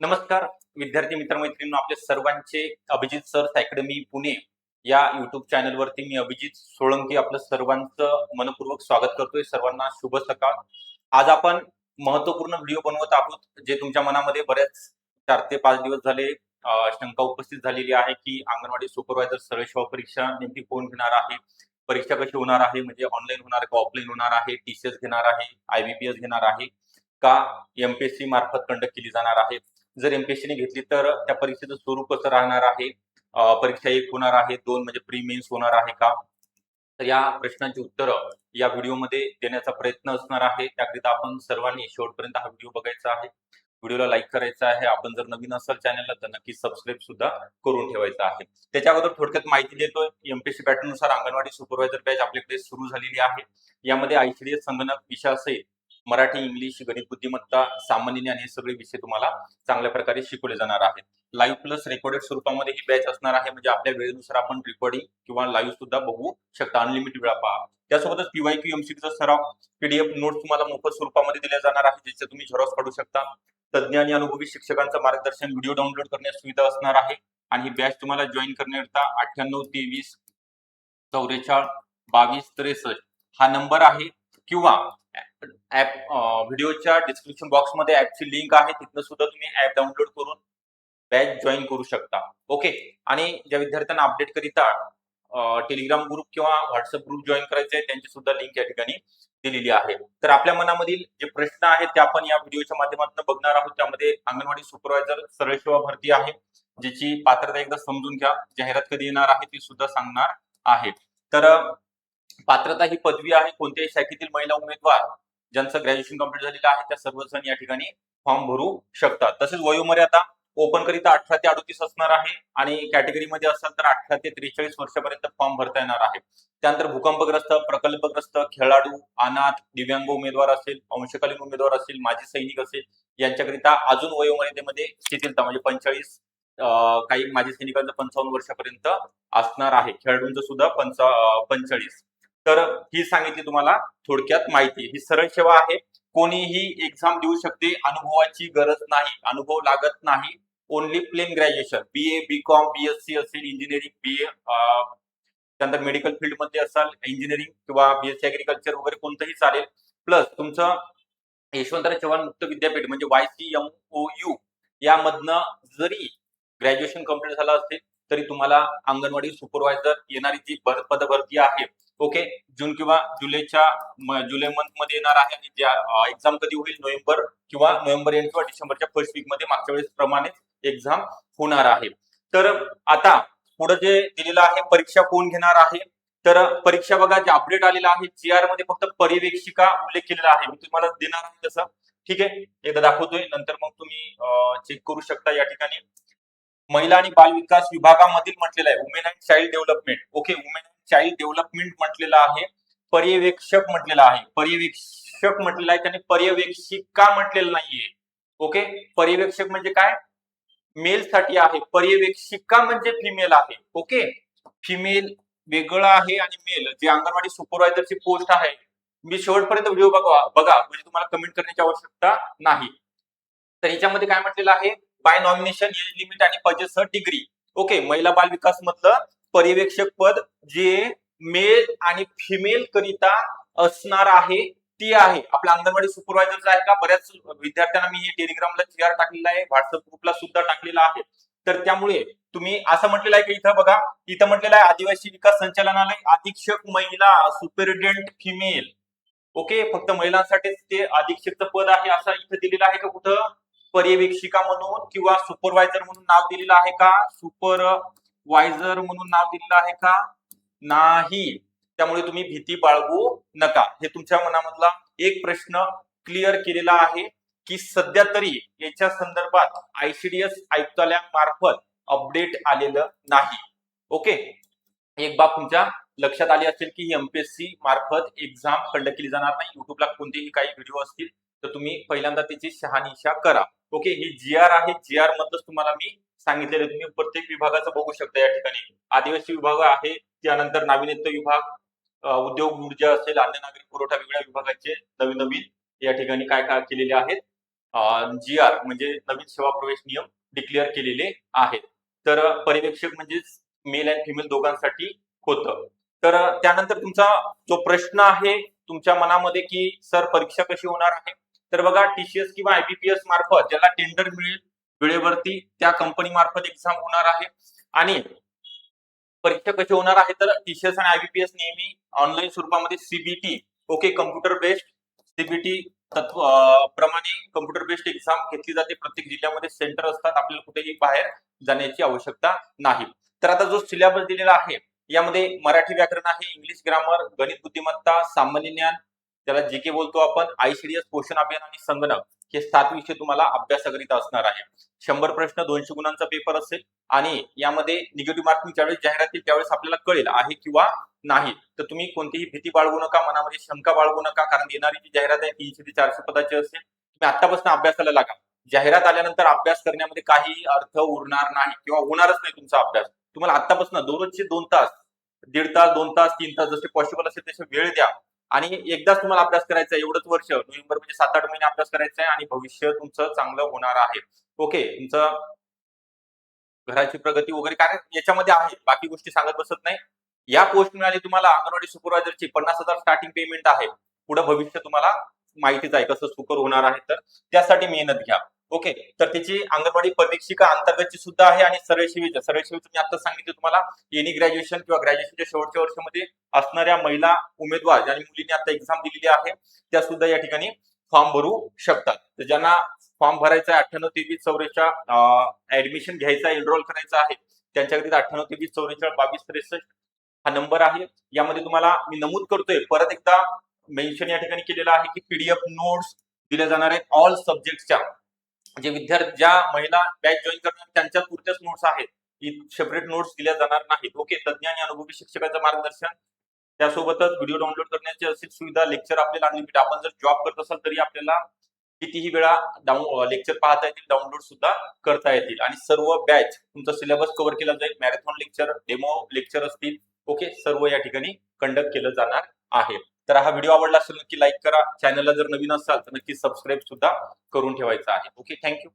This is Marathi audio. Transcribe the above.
नमस्कार विद्यार्थी मित्रमैत्रिणींनो, आपले सर्वांचे अभिजित सर्स अकॅडमी पुणे या युट्यूब चॅनलवरती मी अभिजित सोळंकी आपलं सर्वांचं मनपूर्वक स्वागत करतोय. सर्वांना शुभ सकाळ. आज आपण महत्त्वपूर्ण व्हिडिओ बनवत आहोत, जे तुमच्या मनामध्ये बऱ्याच 4 ते 5 दिवस झाले शंका उपस्थित झालेली आहे की अंगणवाडी सुपरवायझर सरळ सेवा परीक्षा नेमकी कोण घेणार आहे, परीक्षा कशी होणार आहे, म्हणजे ऑनलाईन होणार का ऑफलाईन होणार आहे, टीसीएस घेणार आहे, आयबीपीएस घेणार आहे का एमपीएससी मार्फत कंडक्ट केली जाणार आहे. जर एमपीएससी ने घेतली तर त्या परीक्षेचं स्वरूप कसं राहणार आहे, परीक्षा 1 होणार आहे, 2 म्हणजे प्री मेन्स होणार आहे का. तर या प्रश्नांची उत्तरं या व्हिडिओमध्ये देण्याचा प्रयत्न असणार आहे. त्याकरिता आपण सर्वांनी शेवटपर्यंत हा व्हिडिओ बघायचा आहे, व्हिडिओला लाईक करायचा आहे. आपण जर नवीन असाल चॅनलला तर नक्की सबस्क्राईब सुद्धा करून ठेवायचं आहे. त्याच्या अगोदर थोडक्यात माहिती देतोय. एमपीएससी पॅटर्न नुसार अंगणवाडी सुपरवायझर बॅच आपल्याकडे सुरू झालेली आहे. यामध्ये आयसीडीएस संगणक विषयासहित मराठी, इंग्लिश, गणित, बुद्धिमत्ता, सामान्य ज्ञान हे सगळे विषय तुम्हाला चांगल्या प्रकारे शिकवले जाणार आहेत. लाईव्ह प्लस रेकॉर्डेड स्वरूपामध्ये ही बॅच असणार आहे, म्हणजे आपल्या वेळेनुसार आपण रेकॉर्डिंग किंवा लाईव्ह सुद्धा बघू शकता, अनलिमिटेड वेळा पहा. त्यासोबतच पीवायक्यू एमसीक्यूचा सराव पीडीएफ नोट्स तुम्हाला मोफत स्वरूपामध्ये दिल्या जाणार आहे, ज्याचे तुम्ही झेरॉक्स काढू शकता. तज्ञ आणि अनुभवी शिक्षकांचं मार्गदर्शन व्हिडिओ डाउनलोड करण्यास सुविधा असणार आहे. आणि ही बॅच तुम्हाला जॉईन करण्याकरता 9823442263 हा नंबर आहे, किंवा ऍप व्हिडिओच्या डिस्क्रिप्शन बॉक्समध्ये ऍपची लिंक आहे, तिथनं सुद्धा तुम्ही ऍप डाउनलोड करून बॅच जॉईन करू शकता. ओके. आणि ज्या विद्यार्थ्यांना अपडेट करिता टेलिग्राम ग्रुप किंवा व्हॉट्सअप ग्रुप जॉईन करायचे आहे, त्यांची सुद्धा लिंक या ठिकाणी दिलेली आहे. तर आपल्या मनामधील जे प्रश्न आहेत ते आपण या व्हिडिओच्या माध्यमातून बघणार आहोत. त्यामध्ये अंगणवाडी सुपरवायझर सरळ सेवा भरती आहे, ज्याची पात्रता एकदा समजून घ्या. जाहिरात कधी येणार आहे ती सुद्धा सांगणार आहे. तर पात्रता ही पदवी आहे. कोणत्याही शाखेतील महिला उमेदवार ज्यांचं ग्रॅज्युएशन कंप्लीट झालेलं आहे त्या सर्वजण या ठिकाणी फॉर्म भरू शकतात. तसेच वयोमर्यादा ओपन करिता 18 ते 38 असणार आहे, आणि कॅटेगरीमध्ये असेल तर 18 ते 43 वर्षापर्यंत फॉर्म भरता येणार आहे. त्यानंतर भूकंपग्रस्त, प्रकल्पग्रस्त, खेळाडू, अनाथ, दिव्यांग उमेदवार असेल, अंशकालीन उमेदवार असेल, माजी सैनिक असेल, यांच्याकरिता अजून वयोमर्यादेमध्ये शिथिलता, म्हणजे 45, काही माजी सैनिकांचं 55 वर्षापर्यंत असणार आहे, खेळाडूंचं सुद्धा 45. तर ही सांगितली तुम्हाला थोडक्यात माहिती. ही सरळ सेवा आहे, कोणीही एक्झाम देऊ शकते, अनुभवाची गरज नाही, अनुभव लागत नाही. Only plain graduation, BA, BCom, BSc असेल, इंजिनिअरिंग, बीए, त्यानंतर मेडिकल फील्ड मध्ये असाल, इंजिनिअरिंग किंवा बीएससी ऍग्रिकल्चर वगैरे कोणतंही चालेल. प्लस तुमचं यशवंतराव चव्हाण मुक्त विद्यापीठ म्हणजे YCMOU यामधनं जरी ग्रॅज्युएशन कंप्लीट झालं असेल तरी तुम्हाला अंगणवाडी सुपरवायझर येणारी जी पदभरती आहे, ओके, जून किंवा जुलै मंथ मध्ये येणार आहे. आणि ज्या एक्झाम कधी होईल, नोव्हेंबर किंवा नोव्हेंबर एंड किंवा डिसेंबरच्या फर्स्ट वीक मध्ये मागच्या वेळेस प्रमाणे एक्झाम होणार आहे. तर आता पुढे जे दिलेलं आहे, परीक्षा कोण घेणार आहे, तर परीक्षा बघा, जे अपडेट आलेला आहे जीआर मध्ये फक्त पर्यवेक्षिका उल्लेख केलेला आहे. मी तुम्हाला देणार आहे तसं, ठीक आहे, एकदा दाखवतोय, नंतर मग तुम्ही चेक करू शकता. या ठिकाणी महिला आणि बाल विकास विभागामधील म्हटलेलं आहे women and child development, okay, women and child development म्हटलेलं आहे. पर्यवेक्षक म्हटलेलं आहे, पर्यवेक्षक म्हटलेलं आहे, त्याने पर्यवेक्षिका म्हटलेलं नाहीये. ओके, पर्यवेक्षक म्हणजे काय, मेल साठी आहे, पर्यवेक्षिका म्हणजे फिमेल आहे. ओके, फिमेल वेगळं आहे आणि मेल जे अंगणवाडी सुपरवायझरची पोस्ट आहे. मी शेवटपर्यंत व्हिडिओ बघा, म्हणजे तुम्हाला कमेंट करण्याची आवश्यकता नाही. तर याच्यामध्ये काय म्हटलेलं आहे, बाय नॉमिनेशन, एज लिमिट आणि पजेसर डिग्री. ओके, महिला बाल विकास मधलं पर्यवेक्षक पद जे मेल आणि फिमेल करिता असणार आहे ती आहे. आपला अंगणवाडी सुपरवायझर आहे का, बऱ्याच विद्यार्थ्यांना मी टेलिग्रामला जीआर टाकलेला आहे, व्हॉट्सअप ग्रुपला सुद्धा टाकलेला आहे. तर त्यामुळे तुम्ही असं म्हटलेलं आहे की इथं बघा, इथं म्हटलेलं आहे आदिवासी विकास संचालनालय अधीक्षक महिला, सुपरिटेंडेंट फिमेल. ओके, फक्त महिलांसाठीच ते अधीक्षकचं पद आहे असं इथं दिलेलं आहे का, कुठं पर्यवेक्षिका म्हणून किंवा सुपरवायझर म्हणून नाव दिलेलं आहे का, सुपरवायझर म्हणून नाव दिलेलं आहे का, नाही. त्यामुळे तुम्ही भीती बाळगू नका. हे तुमच्या मनामधला एक प्रश्न क्लिअर केलेला आहे की सध्या तरी याच्या संदर्भात आयसीडीएस आयुक्तालयामार्फत अपडेट आलेलं नाही. ओके, एक बाब तुमच्या लक्षात आली असेल की ही एमपीएससी मार्फत एक्झाम कंडक्ट केली जाणार नाही. युट्यूबला कोणतेही काही व्हिडिओ असतील तर तुम्ही पहिल्यांदा त्याची शहानिशा करा. ओके, ही जीआर आहे, जीआर मधलंच तुम्हाला मी सांगितलेलं, तुम्ही प्रत्येक विभागाचं बघू शकता. या ठिकाणी आदिवासी विभाग आहे, त्यानंतर नाविन्यत्व विभाग, उद्योग ऊर्जा असेल, अन्न नागरिक पुरवठा, वेगळ्या विभागाचे नवीन नवीन या ठिकाणी काय काय केलेले आहेत GR म्हणजे नवीन सेवा प्रवेश नियम डिक्लेअर केलेले आहेत. तर पर्यवेक्षक म्हणजेच मेल आणि फिमेल दोघांसाठी होतं. तर त्यानंतर तुमचा जो प्रश्न आहे तुमच्या मनामध्ये की सर परीक्षा कशी होणार आहे, तर बघा TCS किंवा IBPS मार्फत ज्याला टेंडर मिळेल वेळेवरती त्या कंपनी मार्फत एक्झाम होणार आहे. आणि परीक्षा कशी होणार आहे तर TCS आणि IBPS नेहमी ऑनलाईन स्वरूपामध्ये CBT okay computer based CBT तत्व प्रमाणे कम्प्युटर बेस्ड एक्झाम घेतली जाते. प्रत्येक जिल्ह्यामध्ये सेंटर असतात. आपल्याला कुठेही बाहेर जाण्याची आवश्यकता नाही. तर आता जो सिलेबस दिलेला आहे यामध्ये मराठी व्याकरण आहे, इंग्लिश ग्रामर, गणित बुद्धिमत्ता, सामान्य ज्ञान, त्याला GK बोलतो आपण, ICDS पोषण अभियान आणि संगणक हे 7 विषय तुम्हाला अभ्यासाकरिता असणार आहे. 100 प्रश्न 200 गुणांचा पेपर असेल आणि यामध्ये निगेटिव्ह मार्किंग ज्यावेळेस जाहिरात येईल त्यावेळेस आपल्याला कळेल आहे किंवा नाही. तर तुम्ही कोणतीही भीती बाळगू नका, मनामध्ये शंका बाळगू नका, कारण येणारी जी जाहिरात आहे 300 ते 400 पदाची असेल. तुम्ही आतापासून अभ्यासाला लागा. जाहिरात आल्यानंतर अभ्यास करण्यामध्ये काही अर्थ उरणार नाही किंवा होणारच नाही तुमचा अभ्यास. तुम्हाला आतापासून दररोजचे 2 तास, 1.5 तास, 2 तास, 3 तास जसे पॉसिबल असेल तसे वेळ द्या आणि एकदाच तुम्हाला अभ्यास करायचा आहे. एवढंच वर्ष नोव्हेंबर म्हणजे 7-8 महिने अभ्यास करायचा आहे आणि भविष्य तुमचं चांगलं होणार आहे. ओके, तुमचं घराची प्रगती वगैरे कारण याच्यामध्ये आहे. बाकी गोष्टी सांगत बसत नाही. या पोस्ट मिळाली तुम्हाला अंगणवाडी सुपरवायझरची 50,000 स्टार्टिंग पेमेंट आहे. पुढे भविष्य तुम्हाला माहितीच आहे कसं सुकर होणार आहे. तर त्यासाठी मेहनत घ्या. ओके, तर त्याची अंगणवाडी परीक्षिका अंतर्गतची सुद्धा आहे आणि सरळ सेवेचं मी आता सांगितलं तुम्हाला एनी ग्रॅज्युएशन किंवा ग्रॅज्युएशनच्या शेवटच्या वर्षामध्ये असणाऱ्या महिला उमेदवार ज्यांनी मुलींनी आता एक्झाम दिलेली आहे त्या सुद्धा या ठिकाणी फॉर्म भरू शकतात. तर ज्यांना फॉर्म भरायचा आहे 982344 ऍडमिशन घ्यायचा एनरोल करायचा आहे त्यांच्याकरिता 9823442263 हा नंबर आहे. यामध्ये तुम्हाला मी नमूद करतोय परत एकदा मेन्शन या ठिकाणी केलेलं आहे की PDF नोट्स दिल्या जाणार आहेत ऑल सब्जेक्टच्या. जे विद्यार्थी ज्या महिला बॅच जॉईन करणार त्यांच्या पुरत्याच नोट्स आहेत. सेपरेट नोट्स दिल्या जाणार नाहीत. ओके, तज्ञ आणि अनुभवी शिक्षकाचं मार्गदर्शन त्यासोबतच व्हिडिओ डाउनलोड करण्याची अशी सुविधा, लेक्चर आपल्याला अनलिमिटेड. आपण जर जॉब करत असाल तरी आपल्याला कितीही वेळा लेक्चर पाहता येतील, डाउनलोड सुद्धा करता येतील आणि सर्व बॅच तुमचा सिलेबस कव्हर केला जाईल. मॅरेथॉन लेक्चर, डेमो लेक्चर असतील. ओके, सर्व या ठिकाणी कंडक्ट केलं जाणार आहे. तर हा व्हिडिओ आवडला असेल नक्की लाईक करा. चॅनलला जर नवीन असाल तर नक्की सबस्क्राईब सुद्धा करून ठेवायचा आहे. Okay, thank you.